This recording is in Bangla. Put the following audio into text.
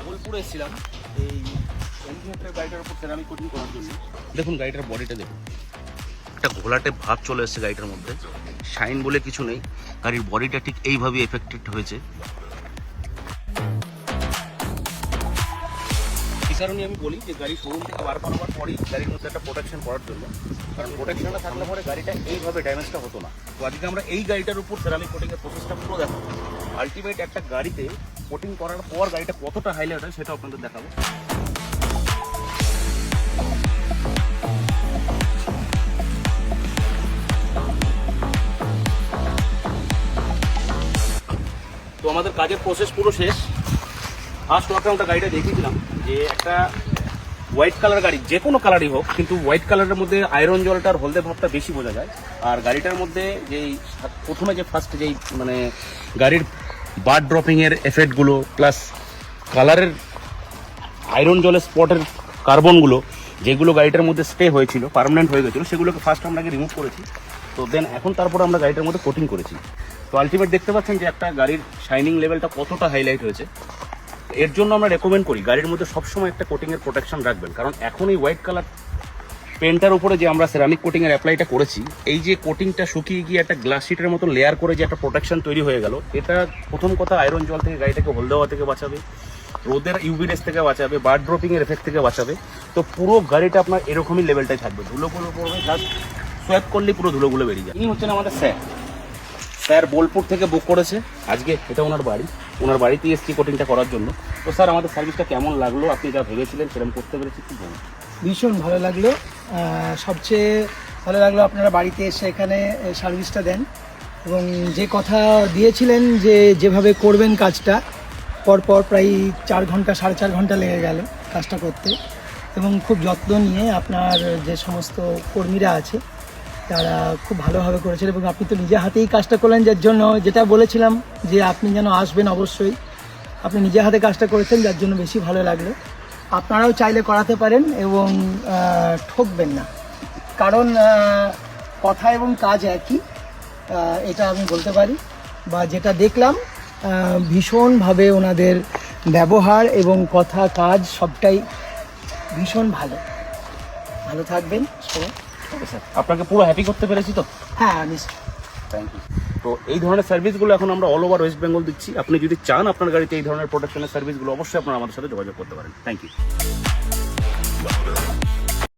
বোলপুরে এসেছিলাম এই এনভিএফের গাড়িটার উপর সেরামিক কোটিং করার জন্য। দেখুন গাড়িটার বডিটা দেখুন, একটা ঘোলাটে ভাব চলে এসেছে গাড়িটার মধ্যে, শাইন বলে কিছু নেই, গাড়ির বডিটা ঠিক এইভাবে এফেক্টেড হয়েছে। এই কারণে আমি বলি যে গাড়ি শোরুম থেকে বার করাবার পরই গাড়ির মধ্যে একটা প্রোটেকশন করার জন্য, কারণ প্রোটেকশনটা থাকলে পরে গাড়িটা এইভাবে ড্যামেজটা হতো না। তো আজকে আমরা এই গাড়িটার উপর সেরামিক কোটিংয়ের প্রসেসটা পুরো দেখাবো। আলটিমেট একটা গাড়িতে কোটিং করার পর গাড়িটা কতটা হাইলাইট হয় সেটা আপনাদের দেখাবো। তো আমাদের কাজের প্রসেস পুরো শেষ। ফার্স্ট ওয়ার্কে আমরা গাড়িটা দেখিয়েছিলাম যে একটা হোয়াইট কালার গাড়ি, যে কোনো কালারই হোক, কিন্তু হোয়াইট কালারের মধ্যে আয়রন জলটার হলদে ভাবটা বেশি বোঝা যায়। আর গাড়িটার মধ্যে যেই প্রথমে যে ফার্স্ট যেই মানে গাড়ির বার ড্রপিংয়ের এফেক্টগুলো প্লাস কালারের আয়রন জলের স্পটের কার্বনগুলো যেগুলো গাড়িটার মধ্যে স্টে হয়েছিল, পার্মানেন্ট হয়ে গেছিলো, সেগুলোকে ফার্স্ট আমরা রিমুভ করেছি। তো দেন এখন তারপরে আমরা গাড়িটার মধ্যে কোটিং করেছি। তো আলটিমেট দেখতে পাচ্ছেন যে একটা গাড়ির শাইনিং লেভেলটা কতটা হাইলাইট হয়েছে। এর জন্য আমরা রেকমেন্ড করি গাড়ির মধ্যে সবসময় একটা কোটিংয়ের প্রোটেকশন রাখবেন, কারণ এখন এই হোয়াইট কালার পেন্টার উপরে যে আমরা সেরামিক কোটিংয়ের অ্যাপ্লাইটা করেছি, এই যে কোটিংটা শুকিয়ে গিয়ে একটা গ্লাস শিটের মতো লেয়ার করে যে একটা প্রোটেকশন তৈরি হয়ে গেল, এটা প্রথম কথা আয়রন জল থেকে গাড়িটাকে হলদে হওয়া থেকে বাঁচাবে, রোদের ইউভি রেস থেকে বাঁচাবে, বার ড্রপিংয়ের এফেক্ট থেকে বাঁচাবে। তো পুরো গাড়িটা আপনার এরকমই লেভেলটাই থাকবে, ধুলোগুলো পড়বে, জাস্ট সোয়াইপ করলেই পুরো ধুলোগুলো বেরিয়ে যায়। ইনি হচ্ছেন আমাদের স্যার বোলপুর থেকে বুক করেছে আজকে, এটা ওনার বাড়ি, ওনার বাড়িতেই এসছি কোটিংটা করার জন্য। তো স্যার আমাদের সার্ভিসটা কেমন লাগলো, আপনি যা ভেবেছিলেন সেরকম করতে পেরেছি কি বলুন? ভীষণ ভালো লাগলো। সবচেয়ে ভালো লাগলো আপনারা বাড়িতে এসে এখানে সার্ভিসটা দেন, এবং যে কথা দিয়েছিলেন যে যেভাবে করবেন কাজটা, পরপর প্রায় 4 ঘন্টা 4.5 ঘন্টা লেগে গেল কাজটা করতে, এবং খুব যত্ন নিয়ে আপনার যে সমস্ত কর্মীরা আছে তারা খুব ভালোভাবে করেছেন। এবং আপনি তো নিজে হাতেই কাজটা করলেন, যার জন্য যেটা বলেছিলাম যে আপনি যেন আসবেন অবশ্যই, আপনি নিজে হাতে কাজটা করেছেন, যার জন্য বেশি ভালো লাগলো। আপনারাও চাইলে করাতে পারেন এবং ঠকবেন না, কারণ কথা এবং কাজ একই, এটা আমি বলতে পারি। বা যেটা দেখলাম ভীষণভাবে ওনাদের ব্যবহার এবং কথা কাজ সবটাই ভীষণ ভালো। ভালো থাকবেন সবাই। স্যার আপনাকে পুরো হ্যাপি করতে পেরেছি তো? হ্যাঁ নিশ্চয়ই। Thank you. তো এই ধরনের সার্ভিসগুলো এখন আমরা অল ওভার ওয়েস্ট বেঙ্গল দিচ্ছি। আপনি যদি চান আপনার গাড়িতে এই ধরনের প্রোটেকশনের সার্ভিসগুলো, অবশ্যই আপনারা আমাদের সাথে যোগাযোগ করতে পারেন। Thank you.